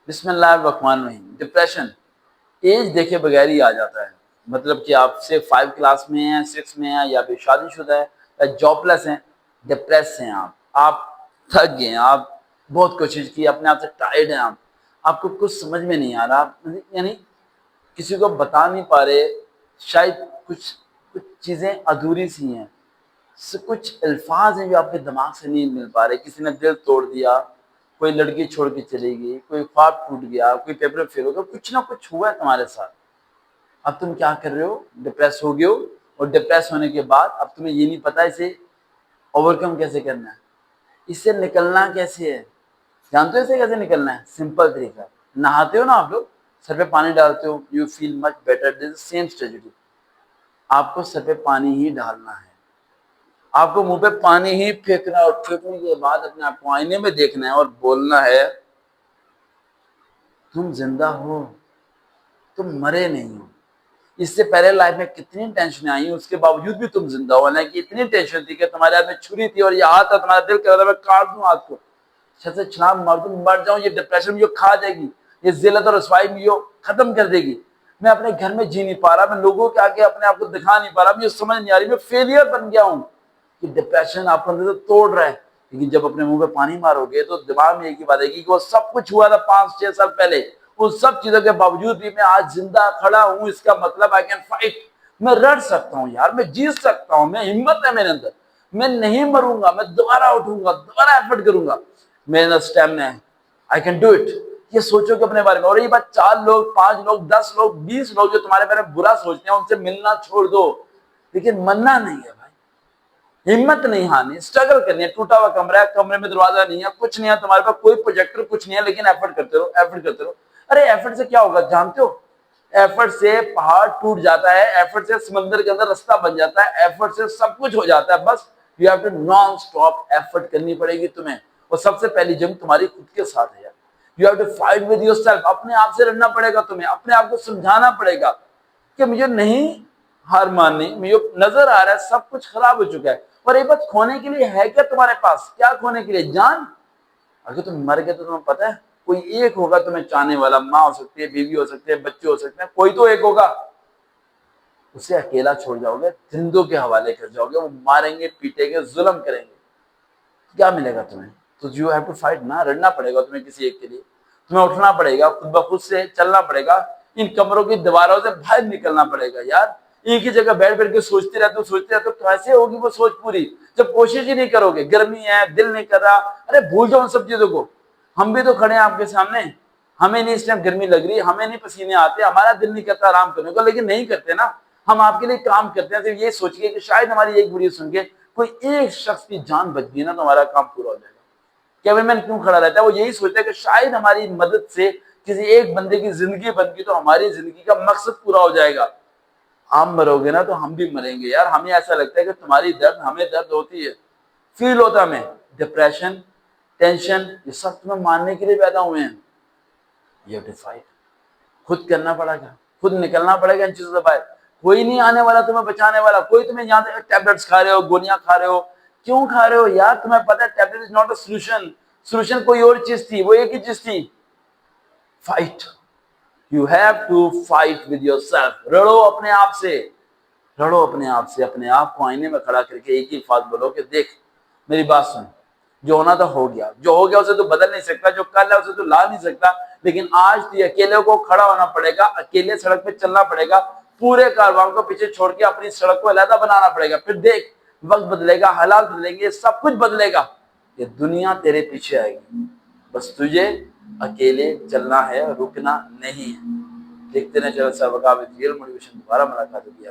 بسم اللہ الرحمن الرحیم۔ ڈپریشن ایج دیکھے بغیر ہی آ جاتا ہے، مطلب کہ آپ سے 5 کلاس میں ہیں، 6 میں ہیں، یا پھر شادی شدہ ہے یا جاب لیس ہیں، ڈپریس ہیں، آپ تھک گئے ہیں، آپ بہت کوشش کی، اپنے آپ سے ٹائرڈ ہیں، آپ کو کچھ سمجھ میں نہیں آ رہا، یعنی کسی کو بتا نہیں پا رہے، شاید کچھ چیزیں ادھوری سی ہیں، کچھ الفاظ ہیں جو آپ کے دماغ سے نہیں مل پا رہے، کسی نے دل توڑ دیا، کوئی لڑکی چھوڑ کے چلی گئی، کوئی خواب ٹوٹ گیا، کوئی پیپر فیل ہو گیا، کچھ نہ کچھ ہوا ہے تمہارے ساتھ۔ اب تم کیا کر رہے ہو؟ ڈپریس ہو گئے ہو، اور ڈپریس ہونے کے بعد اب تمہیں یہ نہیں پتا اسے اوور کم کیسے کرنا ہے، اس سے نکلنا کیسے ہے۔ جانتے ہو اسے کیسے نکلنا ہے؟ سمپل طریقہ، نہاتے ہو نا آپ لوگ، سر پہ پانی ڈالتے ہو، you feel much better, this same strategy. آپ کو سر پہ پانی ہی ڈالنا ہے، آپ کو منہ پہ پانی ہی پھینکنا ہے، اور پھینکنے کے بعد اپنے آپ کو آئینے میں دیکھنا ہے اور بولنا ہے تم زندہ ہو، تم مرے نہیں ہو۔ اس سے پہلے لائف میں کتنی ٹینشنیں آئی، اس کے باوجود بھی تم زندہ ہو، کہ اتنی ٹینشن تھی کہ تمہارے ہاتھ میں چھری تھی اور یہ ہاتھ تھا، تمہارا دل کر رہا تھا میں کاٹ دوں ہاتھ کو، چھت سے چھلانگ مار دوں، مر جاؤں، یہ ڈپریشن مجھے کھا جائے گی، یہ ذلت اور رسوائی مجھے ختم کر دے گی، میں اپنے گھر میں جی نہیں پا رہا، میں لوگوں کے آگے اپنے آپ کو دکھا نہیں پا رہا، مجھے سمجھ نہیں آ رہی، میں فیلئر بن گیا ہوں۔ کہ ڈپریشن آپ کو اندر سے توڑ رہا ہے، لیکن جب اپنے منہ پہ پانی مارو گے تو دماغ میں ایک ہی بات آئے گی کہ وہ سب کچھ ہوا تھا 5-6 سال پہلے، ان سب چیزوں کے باوجود بھی میں آج زندہ کھڑا ہوں، اس کا مطلب آئی کین فائٹ، میں لڑ سکتا ہوں یار، میں جیت سکتا ہوں، میں ہمت ہے میرے اندر، میں نہیں مروں گا، میں دوبارہ اٹھوں گا، دوبارہ ایفرٹ کروں گا، میرے اندر اسٹیمنا ہے، آئی کین ڈو اٹ۔ یہ سوچو کہ اپنے بارے میں، اور یہ بات 4 لوگ 5 لوگ 10 لوگ 20 لوگ جو تمہارے بارے میں برا سوچتے ہیں ان سے ملنا چھوڑ دو، لیکن مننا نہیں ہے بھائی، ہمت نہیں ہارنی، اسٹرگل کرنی ہے۔ ٹوٹا ہوا کمرہ ہے، کمرے میں دروازہ نہیں ہے، کچھ نہیں ہے تمہارے پاس، کوئی پروجیکٹر کچھ نہیں ہے، لیکن ایفرٹ کرتے رہو، ایفرٹ کرتے رہو۔ ارے ایفرٹ سے کیا ہوگا جانتے ہو؟ ایفرٹ سے پہاڑ ٹوٹ جاتا ہے، ایفرٹ سے سمندر کے اندر رستہ بن جاتا ہے، ایفرٹ سے سب کچھ ہو جاتا ہے، بس you have to non stop effort کرنی پڑے گی تمہیں، اور سب سے پہلی جنگ تمہاری خود کے ساتھ ہے۔ You have to fight with yourself, اپنے آپ سے لڑنا پڑے گا تمہیں، اپنے آپ کو سمجھانا پڑے گا کہ مجھے نہیں ہار ماننی، مجھے نظر آ رہا ہے سب کچھ خراب ہو چکا ہے، اور یہ بات کھونے کے لیے ہے کیا تمہارے پاس؟ کیا کھونے کے لیے؟ جان۔ اگر تم مر گئے تو تمہیں پتہ ہے کوئی ایک ہوگا تمہیں چاہنے والا، ماں ہو سکتی ہے، بیوی ہو سکتے ہیں، بچے ہو سکتے ہیں، کوئی تو ایک ہوگا، اسے اکیلا چھوڑ جاؤ گے، درندوں کے حوالے کر جاؤ گے، وہ ماریں گے، پیٹیں گے، ظلم کریں گے، کیا ملے گا تمہیں؟ تو یو ہیو ٹو فائٹ نا، لڑنا پڑے گا تمہیں کسی ایک کے لیے، تمہیں اٹھنا پڑے گا، خود بخود سے چلنا پڑے گا، ان کمروں کی دیواروں سے باہر نکلنا پڑے گا یار، ایک ہی جگہ بیٹھ بیٹھ کے سوچتے رہتے ہو کیسے ہوگی وہ سوچ پوری جب کوشش ہی نہیں کرو گے؟ گرمی ہے، دل نہیں کر رہا، ارے بھول جاؤ ان سب چیزوں کو، ہم بھی تو کھڑے ہیں آپ کے سامنے، ہمیں نہیں اس ٹائم گرمی لگ رہی، ہمیں نہیں پسینے آتے، ہمارا دل نہیں کرتا آرام کرنے کو، لیکن نہیں کرتے نا، ہم آپ کے لیے کام کرتے ہیں، صرف یہ سوچیے کہ شاید ہماری ایک ویڈیو سن کے کوئی ایک شخص کی جان بچ گئی نا تو ہمارا کام پورا ہو جائے گا۔ کیمرہ مین کیوں کھڑا رہتا ہے؟ وہ یہی سوچتا ہے کہ شاید ہماری مدد سے کسی ایک بندے کی زندگی بن گئی تو ہماری زندگی کا مقصد پورا ہو جائے گا۔ آپ مرو گے نا تو ہم بھی مریں گے یار، ہمیں ایسا لگتا ہے کہ تمہاری درد ہمیں درد ہوتی ہے، فیل ہوتا ہے ہمیں، ڈپریشن، ٹینشن، یہ سب تمہیں مارنے کے لیے پیدا ہوئے ہیں۔ یہ ڈیفائٹ خود کرنا پڑے گا، خود نکلنا پڑے گا ان چیزوں سے باہر، کوئی نہیں آنے والا تمہیں بچانے والا، کوئی تمہیں یہاں سے ٹیبلٹس کھا رہے ہو، گولیاں کھا رہے ہو، کیوں کھا رہے ہو یار؟ تمہیں پتہ ہے tablet is not a solution, solution کوئی اور چیز تھی، وہ ایک ہی چیز تھی، fight, you have to fight with yourself, لڑو اپنے آپ سے، لڑو اپنے آپ سے، اپنے آپ کو آئینے میں کھڑا کر کے ایک ہی الفاظ بولو کہ دیکھ میری بات سن، جو ہونا تھا ہو گیا، جو ہو گیا اسے تو بدل نہیں سکتا، جو کل ہے اسے تو لا نہیں سکتا، لیکن آج تو اکیلے کو کھڑا ہونا پڑے گا، اکیلے سڑک پہ چلنا پڑے گا، پورے کاروان کو پیچھے چھوڑ کے اپنی سڑک کو علیحدہ بنانا پڑے گا، پھر دیکھ وقت بدلے گا، حالات بدلیں گے، سب کچھ بدلے گا، یہ دنیا تیرے پیچھے آئے گی، بس تجھے اکیلے چلنا ہے، رکنا نہیں ہے۔ دیکھتے رہیں چلو سر وقت موٹیویشن، دوبارہ ملاقات ہوگی۔